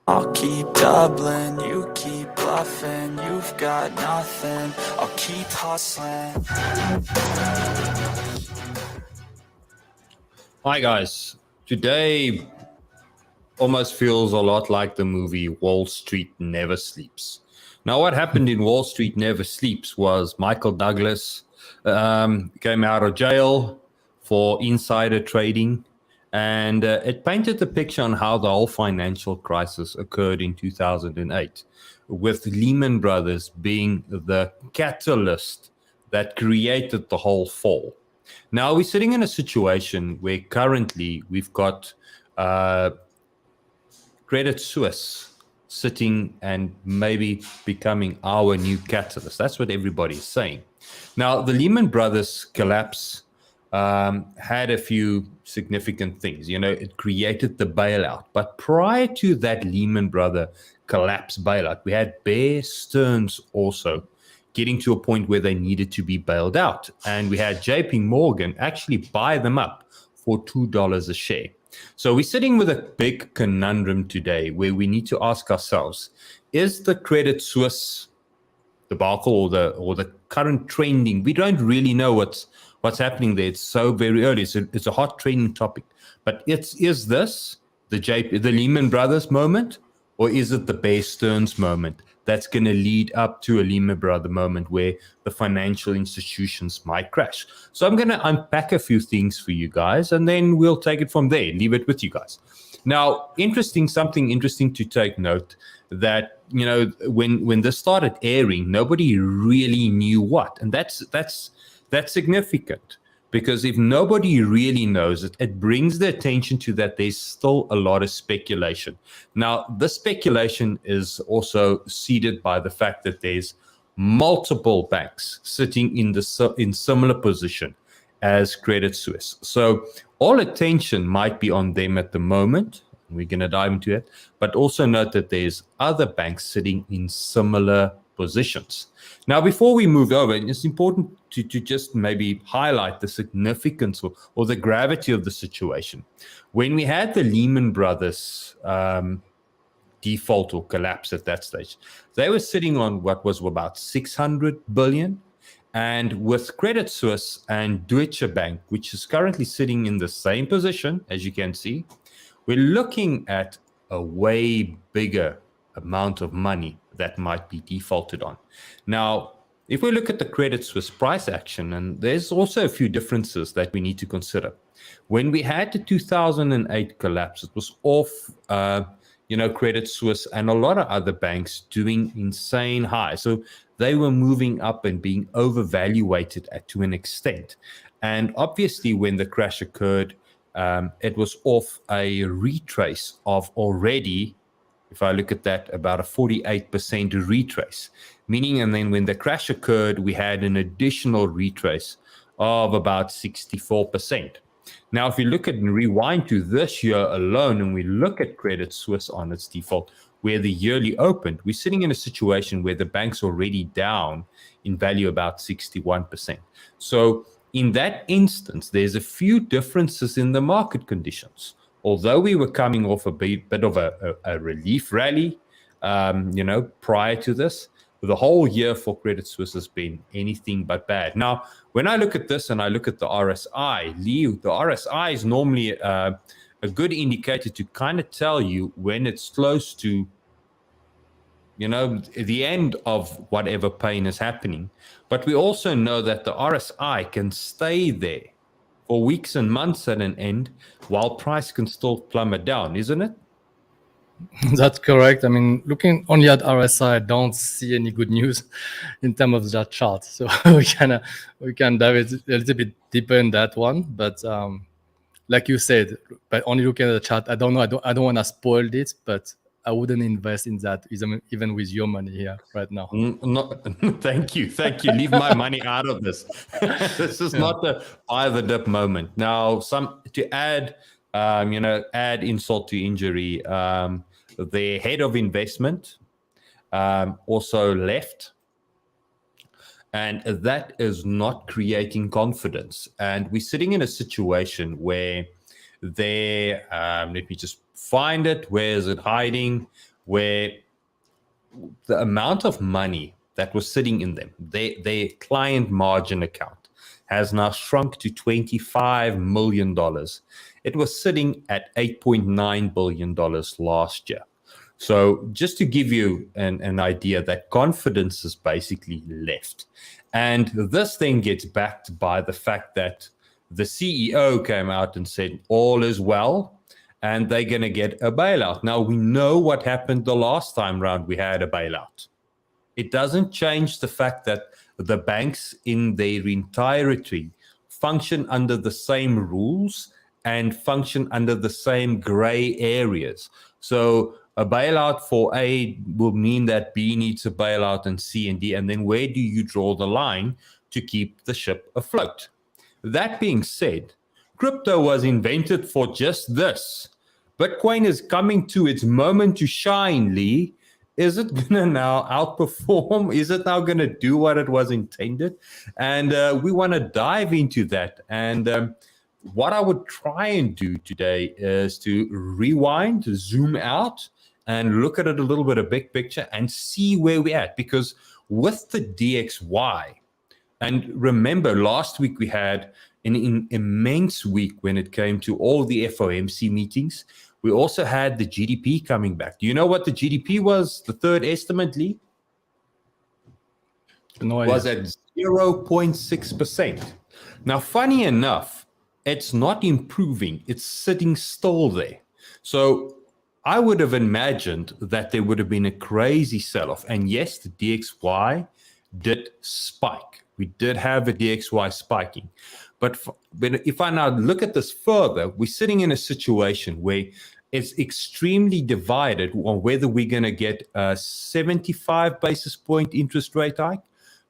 I'll keep doubling, you keep bluffing. You've got nothing, I'll keep hustling. Hi guys. Today almost feels a lot like the movie Wall Street Never Sleeps. Now, what happened in Wall Street Never Sleeps was Michael Douglas came out of jail for insider trading, and it painted the picture on how the whole financial crisis occurred in 2008, with Lehman Brothers being the catalyst that created the whole fall. Now we're sitting in a situation where currently we've got Credit Suisse sitting and maybe becoming our new catalyst. That's what everybody's saying. Now, the Lehman Brothers collapse had a few significant things. You know, it created the bailout. But prior to that Lehman Brother collapse bailout, we had Bear Stearns also getting to a point where they needed to be bailed out. And we had JP Morgan actually buy them up for $2 a share. So we're sitting with a big conundrum today where we need to ask ourselves, is the Credit Suisse debacle or the current trending? We don't really know what's happening there. It's so very early. It's a hot trending topic. But is this the Lehman Brothers moment, or is it the Bear Stearns moment that's going to lead up to a Lehman Brothers moment where the financial institutions might crash? So I'm going to unpack a few things for you guys, and then we'll take it from there, leave it with you guys. Now, something interesting to take note that, you know, when this started airing, nobody really knew what, and that's significant. Because if nobody really knows it, it brings the attention to that there's still a lot of speculation. Now, the speculation is also seeded by the fact that there's multiple banks sitting in similar position as Credit Suisse. So all attention might be on them at the moment. We're going to dive into it. But also note that there's other banks sitting in similar positions. Now, before we move over, it's important to just maybe highlight the significance or the gravity of the situation. When we had the Lehman Brothers default or collapse at that stage, they were sitting on what was about 600 billion. And with Credit Suisse and Deutsche Bank, which is currently sitting in the same position, as you can see, we're looking at a way bigger amount of money that might be defaulted on. Now, if we look at the Credit Suisse price action, and there's also a few differences that we need to consider. When we had the 2008 collapse, it was off, Credit Suisse and a lot of other banks doing insane high. So they were moving up and being overvaluated to an extent. And obviously, when the crash occurred, it was off a retrace of already, if I look at that, about a 48% retrace. Meaning, and then when the crash occurred, we had an additional retrace of about 64%. Now, if you look at and rewind to this year alone, and we look at Credit Suisse on its default, where the yearly opened, we're sitting in a situation where the bank's already down in value about 61%. So in that instance, there's a few differences in the market conditions. Although we were coming off a bit of a relief rally, prior to this, the whole year for Credit Suisse has been anything but bad. Now, when I look at this and I look at the RSI, the RSI is normally a good indicator to kind of tell you when it's close to, the end of whatever pain is happening. But we also know that the RSI can stay there for weeks and months at an end, while price can still plummet down, isn't it? That's correct. I mean, looking only at RSI, I don't see any good news in terms of that chart. So we can dive a little bit deeper in that one. But like you said, by only looking at the chart, I don't know. I don't want to spoil it, but I wouldn't invest in that even with your money here right now. No, thank you. Leave my money out of this. This is not the buy the dip moment. Now, to add insult to injury, their head of investment also left, and that is not creating confidence. And we're sitting in a situation where let me just find it. Where is it hiding? where the amount of money that was sitting in them, their client margin account, has now shrunk to $25 million. It was sitting at $8.9 billion last year. So just to give you an idea, that confidence is basically left. And this thing gets backed by the fact that the CEO came out and said all is well, and they're going to get a bailout. Now, we know what happened the last time round we had a bailout. It doesn't change the fact that the banks in their entirety function under the same rules and function under the same gray areas. So a bailout for A will mean that B needs a bailout and C and D. And then where do you draw the line to keep the ship afloat? That being said, crypto was invented for just this. Bitcoin is coming to its moment to shine, Lee. Is it going to now outperform? Is it now going to do what it was intended? And we want to dive into that. And what I would try and do today is to rewind, to zoom out, and look at it a little bit of big picture and see where we're at. Because with the DXY, and remember, last week we had an immense week when it came to all the FOMC meetings. We also had the GDP coming back. Do you know what the GDP was, the third estimate, Lee? No idea. Was at 0.6%. Now, funny enough, it's not improving. It's sitting still there. So I would have imagined that there would have been a crazy sell-off. And yes, the DXY did spike. We did have a DXY spiking. But if I now look at this further, we're sitting in a situation where it's extremely divided on whether we're going to get a 75 basis point interest rate hike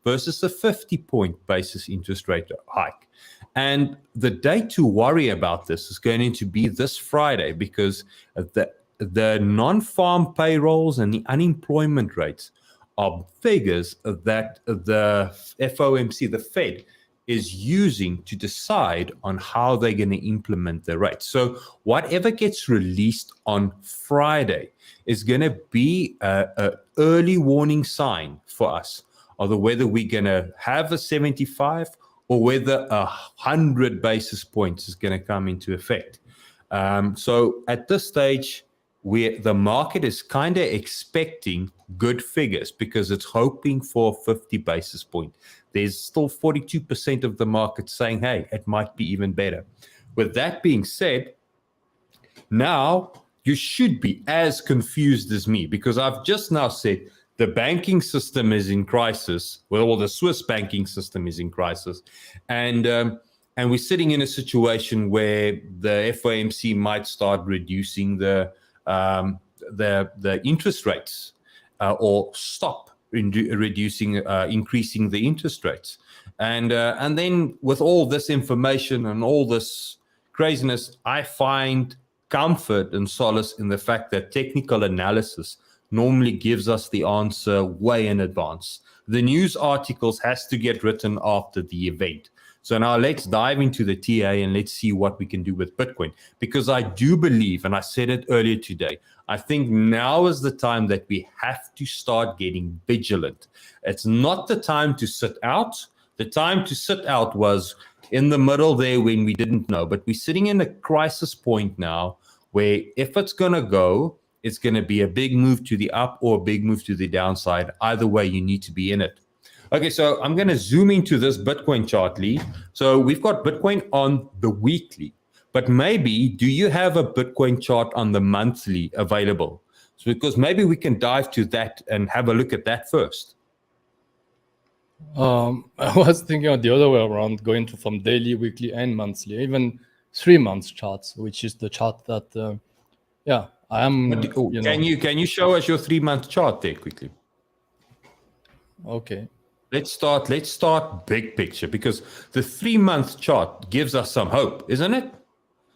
versus a 50-point basis interest rate hike. And the day to worry about this is going to be this Friday, because the non-farm payrolls and the unemployment rates are figures that the FOMC, the Fed, is using to decide on how they're going to implement the rates. So whatever gets released on Friday is going to be an early warning sign for us of whether we're going to have a 75 or whether 100 basis points is going to come into effect. So at this stage, the market is kind of expecting good figures because it's hoping for 50 basis point. There's still 42% of the market saying, hey, it might be even better. With that being said, now you should be as confused as me, because I've just now said the banking system is in crisis. Well, the Swiss banking system is in crisis. And we're sitting in a situation where the FOMC might start reducing the interest rates or stop increasing the interest rates. And then with all this information and all this craziness, I find comfort and solace in the fact that technical analysis normally gives us the answer way in advance. The news articles has to get written after the event. So now let's dive into the TA and let's see what we can do with Bitcoin. Because I do believe, and I said it earlier today, I think now is the time that we have to start getting vigilant. It's not the time to sit out. The time to sit out was in the middle there when we didn't know. But we're sitting in a crisis point now where if it's going to go, it's going to be a big move to the up or a big move to the downside. Either way, you need to be in it. Okay, so I'm going to zoom into this Bitcoin chart, Lee. So we've got Bitcoin on the weekly, but maybe do you have a Bitcoin chart on the monthly available? So because maybe we can dive to that and have a look at that first. I was thinking of the other way around, going to from daily, weekly, and monthly, even 3 months charts, which is the chart that, I am. Can you show us your 3-month chart there quickly? Okay. Let's start big picture, because the 3-month chart gives us some hope, isn't it?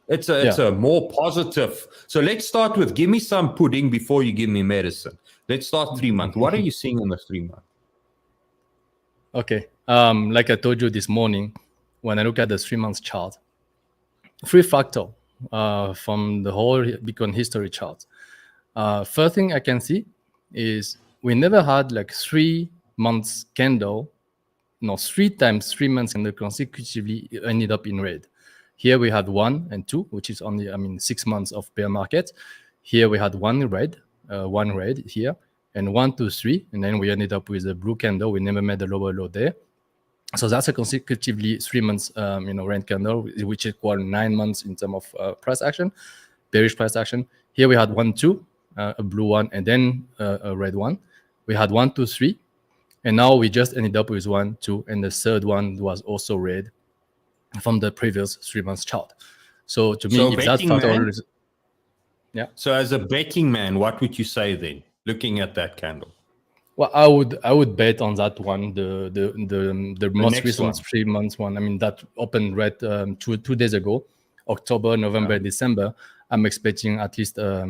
It's a more positive. So let's start with, give me some pudding before you give me medicine. Let's start 3 months. What are you seeing in the 3 month? Okay. Like I told you this morning, when I look at the 3 months chart, 3 factor from the whole Bitcoin history chart. First thing I can see is we never had like 3 months candle, no, 3 times 3 months candle consecutively ended up in red. Here we had 1 and 2, which is only, 6 months of bear market. Here we had one red here, and 1, 2, 3, and then we ended up with a blue candle. We never made a lower low there. So that's a consecutively 3 months, red candle, which equal 9 months in terms of price action, bearish price action. Here we had 1, 2, a blue one, and then a red one. We had 1, 2, 3, and now we just ended up with 1, 2, and the third one was also red from the previous 3 months chart. So to me, if that factor is, yeah. So as a betting man, what would you say then, looking at that candle? Well, I would bet on that one, the most recent 3 months one. That opened red 2 days ago, October, November, December. I'm expecting at least a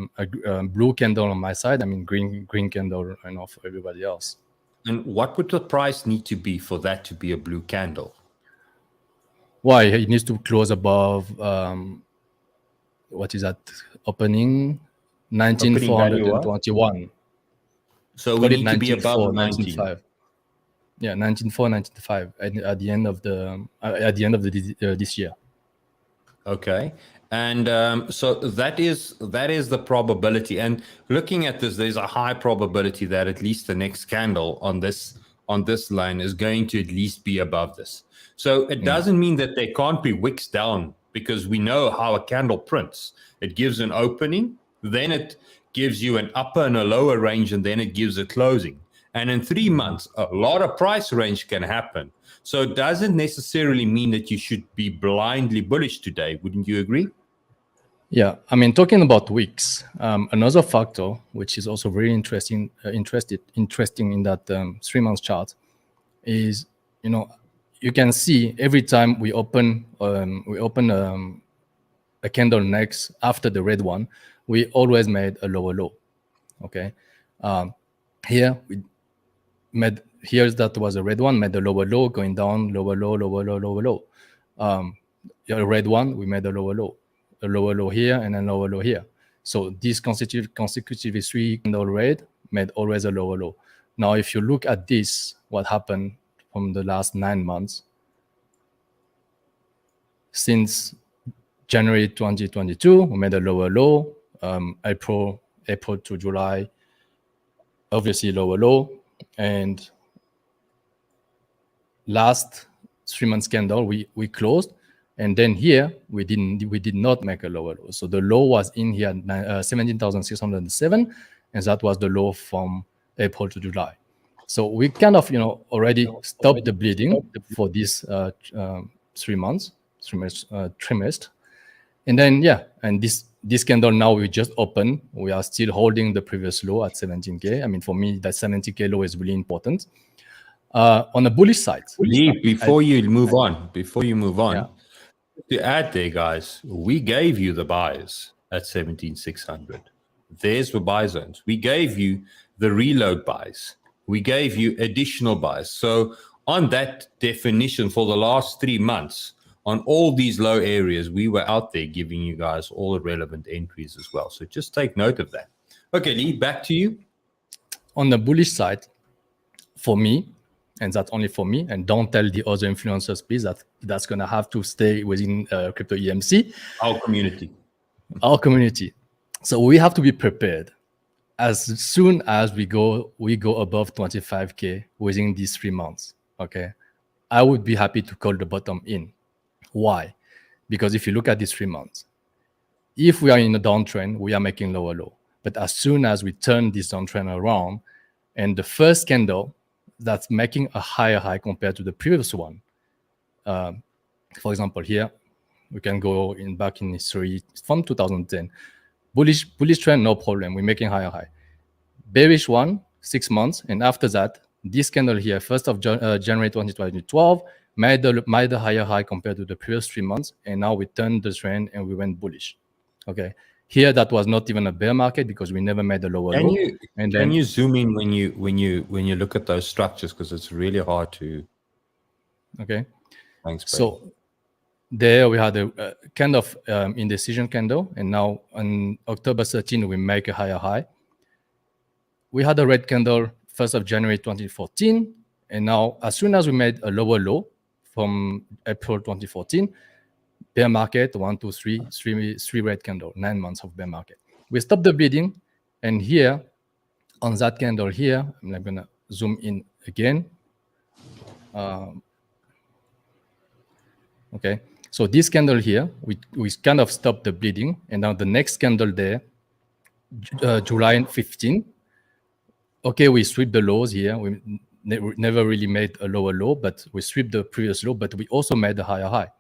blue candle on my side. Green candle, for everybody else. And what would the price need to be for that to be a blue candle? Why? It needs to close above, what is that opening? 19,421. So we need to be above 19,500. Yeah, 19,495 at the end of this year. Okay, and so that is the probability. And looking at this, there's a high probability that at least the next candle on this line is going to at least be above this. So it doesn't mean that they can't be wicks down, because we know how a candle prints. It gives an opening, then it gives you an upper and a lower range, and then it gives a closing. And in 3 months, a lot of price range can happen. So it doesn't necessarily mean that you should be blindly bullish today. Wouldn't you agree? Yeah, talking about wicks, another factor which is also very interesting in that 3 months chart is, you can see every time we open a candle next after the red one, we always made a lower low. Okay, here that was a red one, made a lower low, going down, lower low, lower low, lower low. A red one, we made a lower low here, and then lower low here. So this consecutive 3 candle red made always a lower low. Now, if you look at this, what happened from the last 9 months, since January 2022, we made a lower low. April to July, obviously lower low, and last 3 months candle we closed, and then here we did not make a lower low. So the low was in here 17,607, and that was the low from April to July. So we kind of already stopped the bleeding for this 3 months trimester. And then, and this candle now we just opened. We are still holding the previous low at 17K. For me, that 70K low is really important. On the bullish side, before you move on, to add there, guys, we gave you the buys at 17,600. There's the buy zones. We gave you the reload buys. We gave you additional buys. So on that definition for the last 3 months, on all these low areas, we were out there giving you guys all the relevant entries as well. So just take note of that. Okay, Lee, back to you. On the bullish side, for me, and that's only for me, and don't tell the other influencers, please, that's going to have to stay within CryptoEMC. Our community. So we have to be prepared. As soon as we go above 25K within these 3 months, okay, I would be happy to call the bottom in. Why? Because if you look at these 3 months, if we are in a downtrend, we are making lower low. But as soon as we turn this downtrend around, and the first candle that's making a higher high compared to the previous one, for example, here we can go back in history from 2010. Bullish trend, no problem. We're making higher high. Bearish one, 6 months, and after that, this candle here, 1st of January 2012, made a higher high compared to the previous 3 months, and now we turned the trend and we went bullish. Okay, here that was not even a bear market because we never made a lower low. Can you zoom in when you look at those structures, because it's really hard to. Okay. Thanks. So there we had a kind of indecision candle, and now on October 13 we make a higher high. We had a red candle 1st of January 2014, and now as soon as we made a lower low from April 2014, bear market, 1, 2, 3, three red candle, 9 months of bear market. We stopped the bleeding, and here on that candle here, I'm gonna zoom in again. Okay, so this candle here, we kind of stopped the bleeding, and now the next candle there, July 15. Okay, we sweep the lows here. We never really made a lower low, but we sweep the previous low, but we also made a higher high.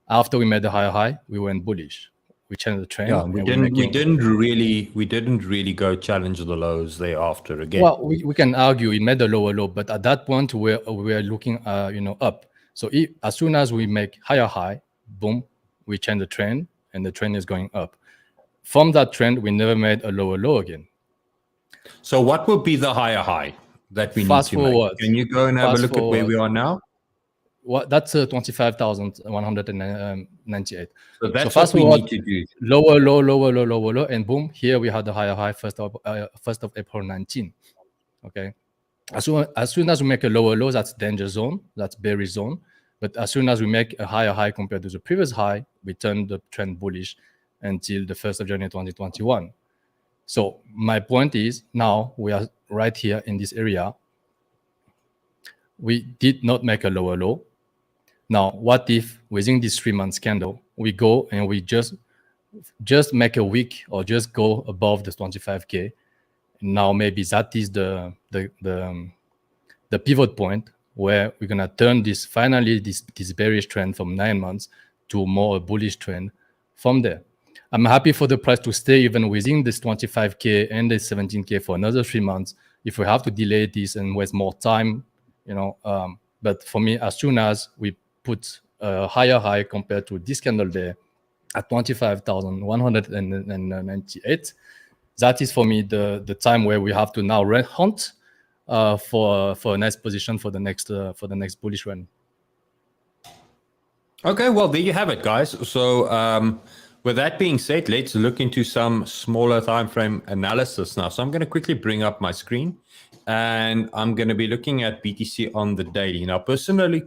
After we made the higher high, we went bullish. We changed the trend. Yeah, we didn't really go challenge the lows thereafter again. Well, we can argue it made a lower low, but at that point we're looking up. So as soon as we make higher high, boom, we change the trend, and the trend is going up. From that trend, we never made a lower low again. So what will be the higher high that we need to make? Can you go and have a look at where we are now? That's 25,198. So that's what we need to do. Lower low, and boom, here we had the higher high 1st of April 19. Okay. As soon as we make a lower low, that's danger zone, that's bearish zone. But as soon as we make a higher high compared to the previous high, we turn the trend bullish until the 1st of January 2021. So my point is, now we are right here in this area. We did not make a lower low. Now, what if within this 3 months candle, we go and we just make a wick or just go above the 25K? Now maybe that is the pivot point where we're gonna turn this bearish trend from 9 months to more a bullish trend from there. I'm happy for the price to stay even within this 25K and the 17K for another 3 months. If we have to delay this and waste more time, but for me, as soon as we put a higher high compared to this candle there at 25,198, that is for me the time where we have to now hunt for a nice position for the next bullish run. Okay, well there you have it, guys. So with that being said, let's look into some smaller time frame analysis now. So I'm going to quickly bring up my screen, and I'm going to be looking at BTC on the daily. Now, personally,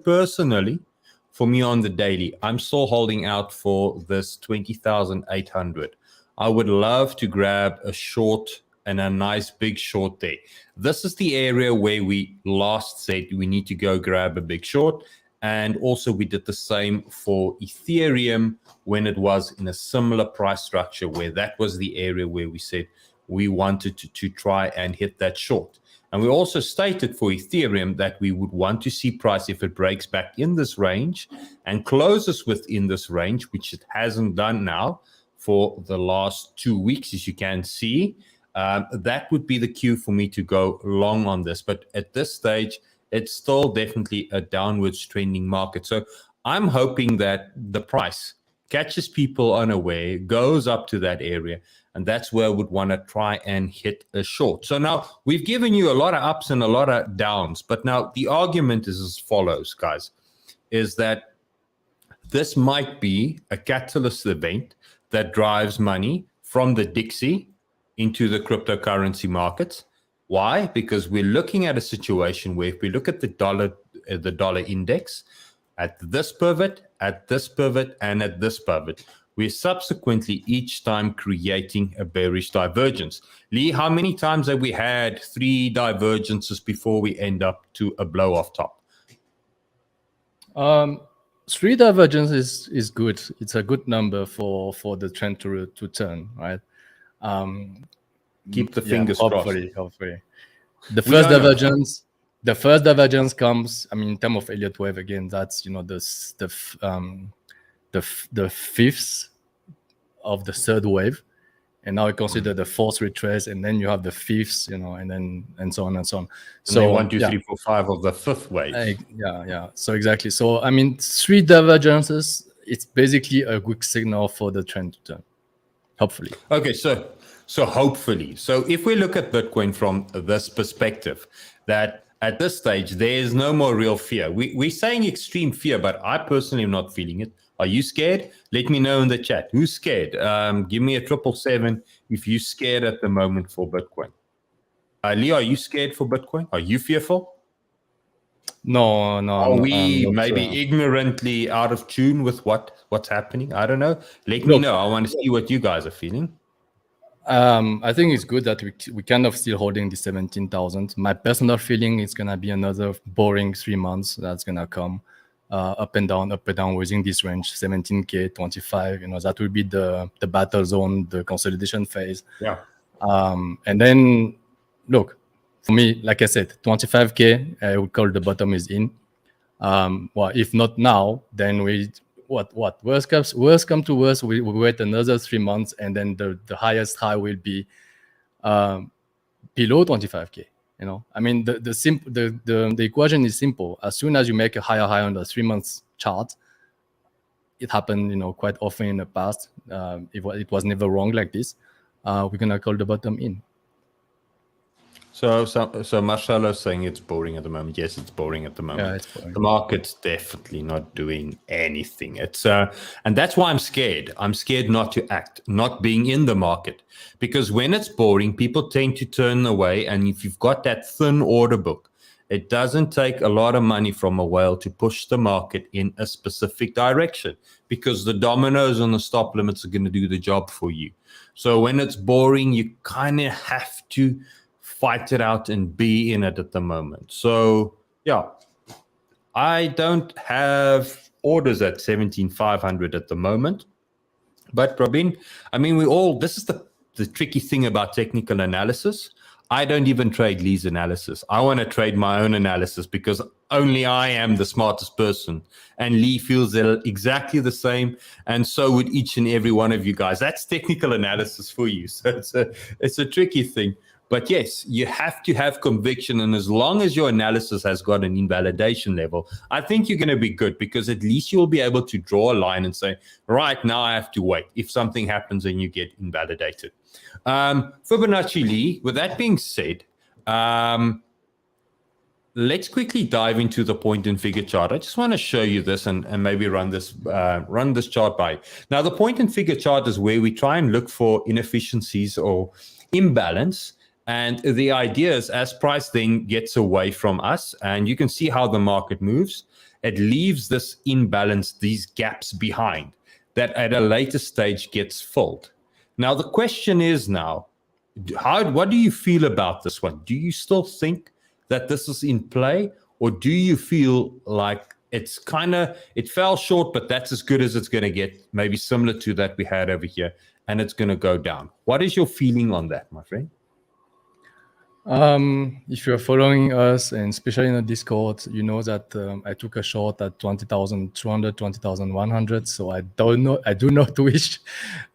for me on the daily, I'm still holding out for this 20,800. I would love to grab a short and a nice big short there. This is the area where we last said we need to go grab a big short. And also we did the same for Ethereum when it was in a similar price structure, where that was the area where we said we wanted to try and hit that short. And we also stated for Ethereum that we would want to see price, if it breaks back in this range and closes within this range, which it hasn't done now for the last 2 weeks, as you can see, that would be the cue for me to go long on this. But at this stage, it's still definitely a downwards trending market. So I'm hoping that the price catches people unaware, goes up to that area, and that's where I would want to try and hit a short. So now we've given you a lot of ups and a lot of downs, but now the argument is as follows, guys, is that this might be a catalyst event that drives money from the Dixie into the cryptocurrency markets. Why? Because we're looking at a situation where if we look at the dollar index, at this pivot, at this pivot, and at this pivot, we're subsequently each time creating a bearish divergence. Lee, how many times have we had 3 divergences before we end up to a blow off top? 3 divergences is good. It's a good number for the trend to turn, right? Keep the fingers crossed. Hopefully. The first divergence comes, in terms of Elliott wave again. That's the fifth of the third wave, and now we consider the fourth retrace, and then you have the fifth, and so on and so on. So 1, 2, 3, 4, 5 of the fifth wave. Yeah. So exactly. So 3 divergences. It's basically a good signal for the trend to turn. Hopefully. Okay, so hopefully. So if we look at Bitcoin from this perspective, that at this stage, there is no more real fear. We're saying extreme fear, but I personally am not feeling it. Are you scared? Let me know in the chat. Who's scared? Give me a 777 if you're scared at the moment for Bitcoin. Lee, are you scared for Bitcoin? Are you fearful? No, Are I'm we not. maybe ignorantly out of tune with what's happening? I don't know. Let me Look, know. I want to see what you guys are feeling. I think it's good that we kind of still holding the 17,000. My personal feeling is gonna be another boring 3 months that's gonna come up and down within this range, 17K, 25. That will be the battle zone, the consolidation phase. Yeah. And then, look, for me, like I said, 25K, I would call the bottom is in. Well, if not now, then worst come to worst, we wait another 3 months, and then the highest high will be below 25K. I mean, the equation is simple. As soon as you make a higher high on the 3 months chart, it happened, quite often in the past. It was never wrong like this. We're gonna call the bottom in. So Marcelo's saying it's boring at the moment. Yes, it's boring at the moment. Yeah, it's boring. The market's definitely not doing anything. It's and that's why I'm scared. I'm scared not to act, not being in the market, because when it's boring, people tend to turn away. And if you've got that thin order book, it doesn't take a lot of money from a whale to push the market in a specific direction, because the dominoes and the stop limits are going to do the job for you. So when it's boring, you kind of have to fight it out and be in it at the moment. So yeah, I don't have orders at 17,500 at the moment. But Robin, I mean, this is the tricky thing about technical analysis. I don't even trade Lee's analysis. I want to trade my own analysis, because only I am the smartest person. And Lee feels exactly the same. And so would each and every one of you guys. That's technical analysis for you. So it's a tricky thing. But yes, you have to have conviction. And as long as your analysis has got an invalidation level, I think you're going to be good, because at least you'll be able to draw a line and say, right, now I have to wait if something happens and you get invalidated. Fibonacci Lee, with that being said, let's quickly dive into the point and figure chart. I just want to show you this and maybe run this chart by. Now, the point and figure chart is where we try and look for inefficiencies or imbalance. And the idea is, as price then gets away from us, and you can see how the market moves, it leaves this imbalance, these gaps behind, that at a later stage gets filled. Now, the question is now, what do you feel about this one? Do you still think that this is in play, or do you feel like it fell short, but that's as good as it's going to get, maybe similar to that we had over here, and it's going to go down? What is your feeling on that, my friend? If you're following us, and especially in the Discord, you know that I took a short at 20,200, 20,100. So I do not wish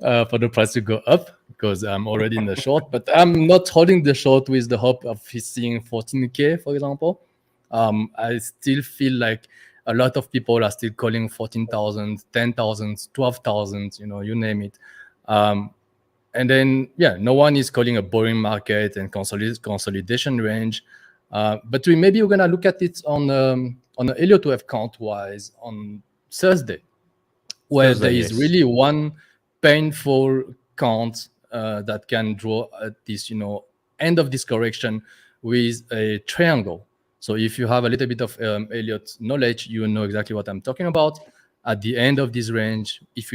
for the price to go up, because I'm already in the short. But I'm not holding the short with the hope of seeing 14K, for example. I still feel like a lot of people are still calling 14,000, 10,000, 12,000, you name it. And then, no one is calling a boring market and consolidation range. But maybe we're going to look at it on an Helio12 count-wise on Thursday, where there is really one painful count that can draw at this, end of this correction with a triangle. So if you have a little bit of Elliott knowledge, you know exactly what I'm talking about. At the end of this range, if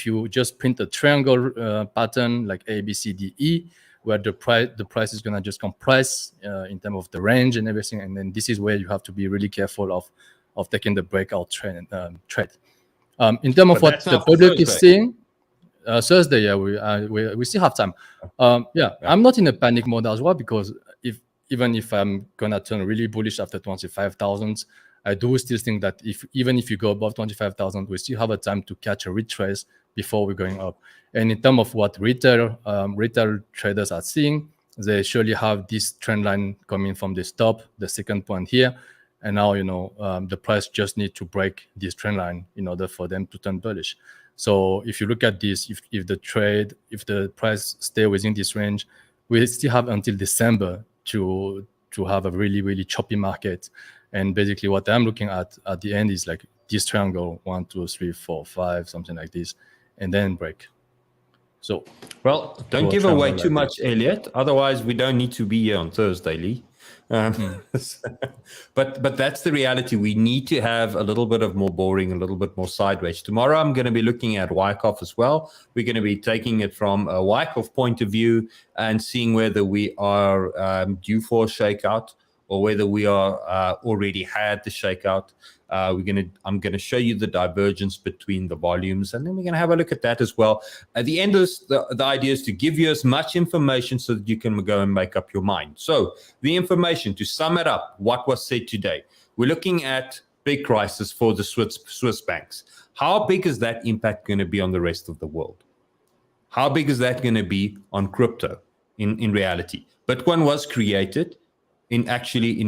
you just print a triangle pattern like A, B, C, D, E, where the price is going to just compress in terms of the range and everything. And then this is where you have to be really careful of taking the breakout trade. In terms of what the public is seeing, Thursday, we still have time. I'm not in a panic mode as well, because even if I'm going to turn really bullish after 25,000, I do still think that even if you go above 25,000, we still have a time to catch a retrace before we're going up. And in terms of what retail traders are seeing, they surely have this trend line coming from the top, the second point here. And now, the price just needs to break this trend line in order for them to turn bullish. So if you look at this, if the price stay within this range, we still have until December to have a really, really choppy market. And basically what I'm looking at the end is like this triangle, 1, 2, 3, 4, 5, something like this, and then break. So, well, don't give away too much, Elliot. Otherwise, we don't need to be here on Thursday, Lee. But that's the reality. We need to have a little bit of more boring, a little bit more sideways. Tomorrow, I'm going to be looking at Wyckoff as well. We're going to be taking it from a Wyckoff point of view and seeing whether we are due for a shakeout or whether we are already had the shakeout. I'm going to show you the divergence between the volumes, and then we're going to have a look at that as well. At the end of this, the idea is to give you as much information so that you can go and make up your mind. So the information, to sum it up, what was said today, we're looking at big crisis for the Swiss banks. How big is that impact going to be on the rest of the world? How big is that going to be on crypto in reality? Bitcoin was created in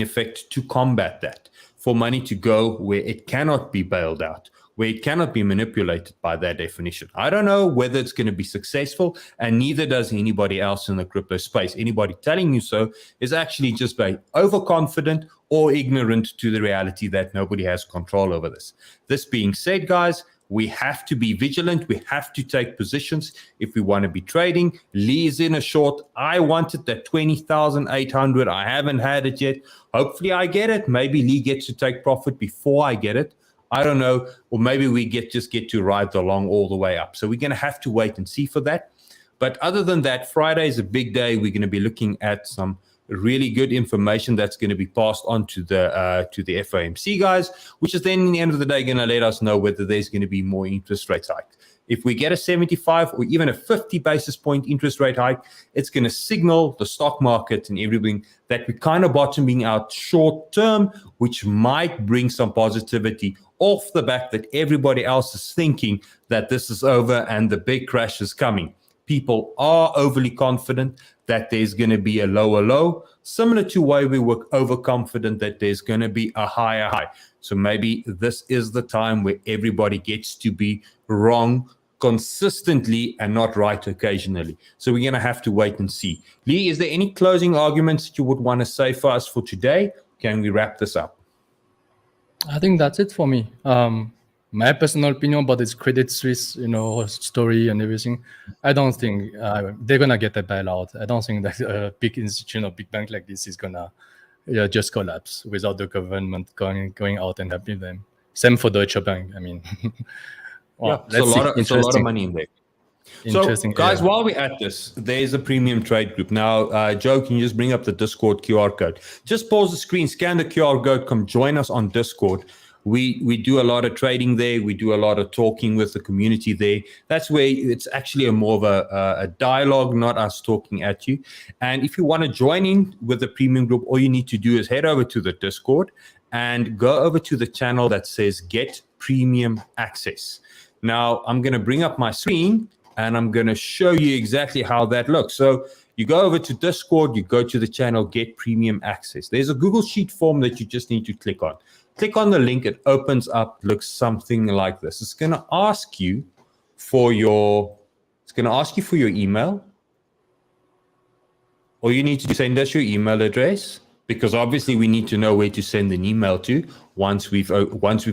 effect to combat that, for money to go where it cannot be bailed out, where it cannot be manipulated by that definition. I don't know whether it's going to be successful, and neither does anybody else in the crypto space. Anybody telling you so is actually just very overconfident or ignorant to the reality that nobody has control over this. This being said, guys, we have to be vigilant. We have to take positions if we want to be trading. Lee's in a short. I wanted that 20,800. I haven't had it yet. Hopefully I get it. Maybe Lee gets to take profit before I get it. I don't know. Or maybe we just get to ride the long all the way up. So we're going to have to wait and see for that. But other than that, Friday is a big day. We're going to be looking at some really good information that's going to be passed on to the FOMC guys, which is then in the end of the day going to let us know whether there's going to be more interest rate hike. If we get a 75 or even a 50 basis point interest rate hike, it's going to signal the stock market and everything that we're kind of bottoming out short term, which might bring some positivity off the back that everybody else is thinking that this is over and the big crash is coming. People are overly confident that there's going to be a lower low, similar to why we were overconfident that there's going to be a higher high. So maybe this is the time where everybody gets to be wrong consistently and not right occasionally. So we're going to have to wait and see. Lee, is there any closing arguments that you would want to say for us for today? Can we wrap this up? I think that's it for me. My personal opinion about this Credit Suisse, story and everything, I don't think they're gonna get a bailout. I don't think that a big institution or big bank like this is gonna just collapse without the government going out and helping them. Same for Deutsche Bank. I mean, it's a lot of money in there. So, guys, while we're at this, there's a premium trade group. Now, Joe, can you just bring up the Discord QR code? Just pause the screen, scan the QR code, come join us on Discord. We do a lot of trading there. We do a lot of talking with the community there. That's where it's actually more of a dialogue, not us talking at you. And if you want to join in with the premium group, all you need to do is head over to the Discord and go over to the channel that says Get Premium Access. Now, I'm going to bring up my screen and I'm going to show you exactly how that looks. So you go over to Discord, you go to the channel Get Premium Access. There's a Google Sheet form that you just need to click on. Click on the link, it opens up, looks something like this. It's going to ask you for your email. All you need to send us your email address, because obviously we need to know where to send an email to once we've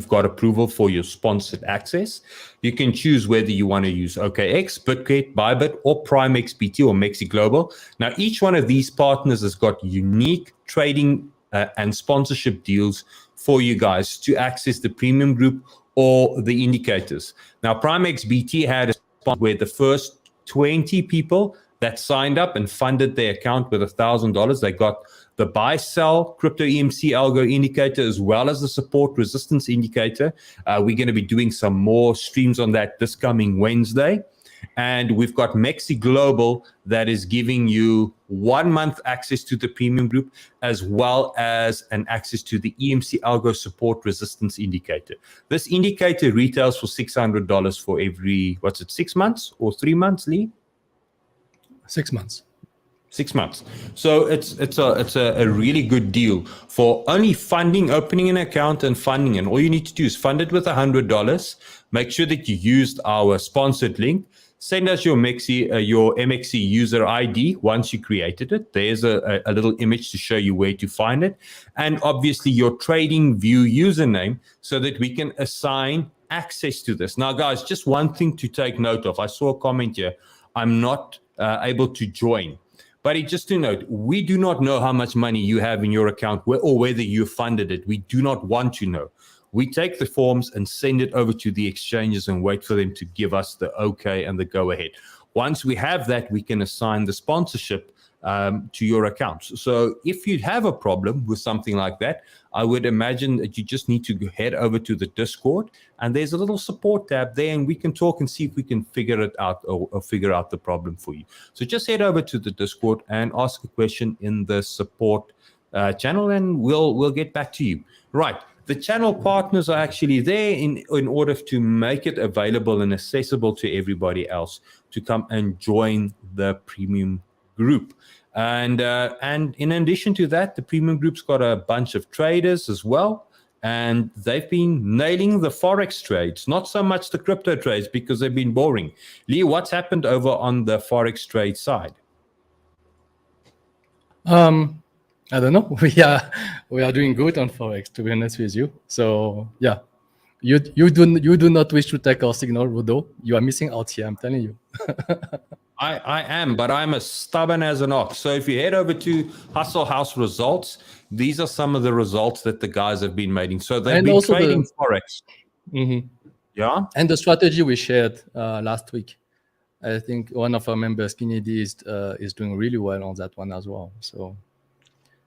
got approval for your sponsored access. You can choose whether you want to use OKX, Bitget, Bybit, or PrimeXBT or MEXC Global. Now, each one of these partners has got unique trading and sponsorship deals for you guys to access the premium group or the indicators. Now, PrimeXBT had a spot where the first 20 people that signed up and funded their account with $1,000, they got the buy-sell CryptoEMC ALGO indicator as well as the support resistance indicator. We're going to be doing some more streams on that this coming Wednesday. And we've got MEXC Global that is giving you 1 month access to the premium group as well as an access to the EMC Algo support resistance indicator. This indicator retails for $600 for every, 6 months or 3 months, Lee? 6 months. 6 months. So it's a really good deal for only funding, opening an account and funding. And all you need to do is fund it with $100. Make sure that you used our sponsored link. send us your MEXC user ID once you created it. There's a little image to show you where to find it. And obviously your TradingView username so that we can assign access to this. Now, guys, just one thing to take note of. I saw a comment here. I'm not able to join. But just to note, we do not know how much money you have in your account or whether you funded it. We do not want to know. We take the forms and send it over to the exchanges and wait for them to give us the okay and the go ahead. Once we have that, we can assign the sponsorship to your account. So if you have a problem with something like that, I would imagine that you just need to head over to the Discord, and there's a little support tab there, and we can talk and see if we can figure it out or figure out the problem for you. So just head over to the Discord and ask a question in the support channel, and we'll get back to you. Right. The channel partners are actually there in order to make it available and accessible to everybody else to come and join the premium group. And in addition to that, the premium group's got a bunch of traders as well, and they've been nailing the forex trades, not so much the crypto trades because they've been boring. Lee, what's happened over on the forex trade side? I don't know. We are doing good on forex, to be honest with you. So yeah, you do not wish to take our signal, Rudo. You are missing out here. I'm telling you. I am, but I'm as stubborn as an ox. So if you head over to Hustle House results, these are some of the results that the guys have been making. So they've been trading forex. Mm-hmm. Yeah. And the strategy we shared last week, I think one of our members, Kennedy, is doing really well on that one as well. So.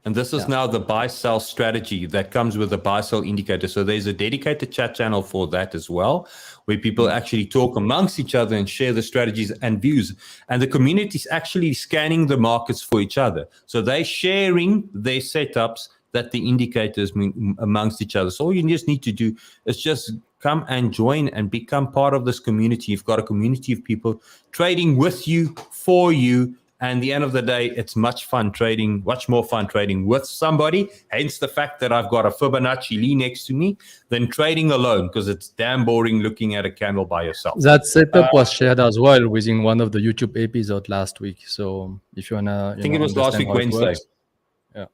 And this is now the buy-sell strategy that comes with the buy-sell indicator. So there's a dedicated chat channel for that as well, where people actually talk amongst each other and share the strategies and views. And the community is actually scanning the markets for each other. So they're sharing their setups that the indicators amongst each other. So all you just need to do is just come and join and become part of this community. You've got a community of people trading with you, for you. And at the end of the day, it's much more fun trading with somebody. Hence the fact that I've got a Fibonacci Lee next to me than trading alone, because it's damn boring looking at a candle by yourself. That setup was shared as well within one of the YouTube episodes last week. So if you wanna, I think it was last week Wednesday. Yeah.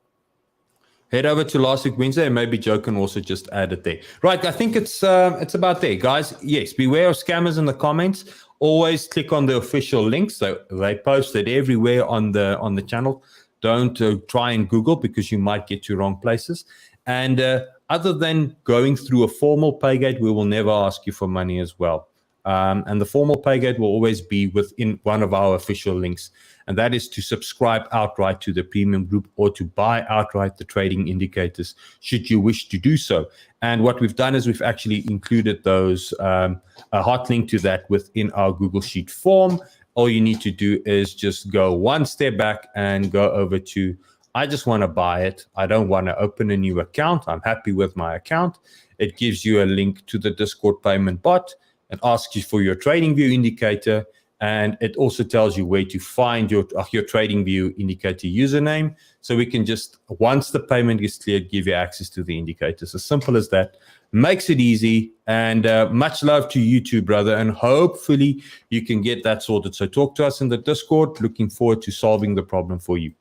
Head over to last week Wednesday, and maybe Joe can also just add it there. Right, I think it's about there, guys. Yes, beware of scammers in the comments. Always click on the official links. So they post it everywhere on the channel. Don't try and Google, because you might get to wrong places. And other than going through a formal pay gate, we will never ask you for money as well. And the formal pay gate will always be within one of our official links. And that is to subscribe outright to the premium group or to buy outright the trading indicators, should you wish to do so. And what we've done is we've actually included those, a hot link to that within our Google Sheet form. All you need to do is just go one step back and go over to, I just want to buy it. I don't want to open a new account. I'm happy with my account. It gives you a link to the Discord payment bot and asks you for your TradingView indicator. And it also tells you where to find your TradingView indicator username. So we can just, once the payment is cleared, give you access to the indicators. As simple as that. Makes it easy. And much love to you too, brother. And hopefully you can get that sorted. So talk to us in the Discord. Looking forward to solving the problem for you.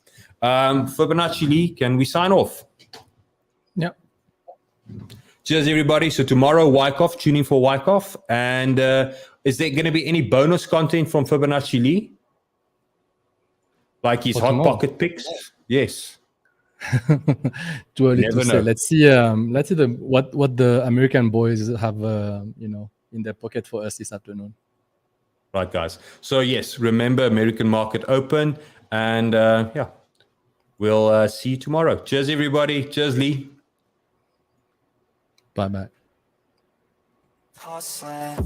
Fibonacci Lee, can we sign off? Yeah. Cheers, everybody. So tomorrow, Wyckoff, tuning for Wyckoff. And is there going to be any bonus content from Fibonacci Lee? Like his hot pocket picks? Yes. Too early to say. Let's see what the American boys have in their pocket for us this afternoon. Right, guys. So yes, remember American market open, and we'll see you tomorrow. Cheers, everybody. Cheers, Lee. Bye-bye. Hustling.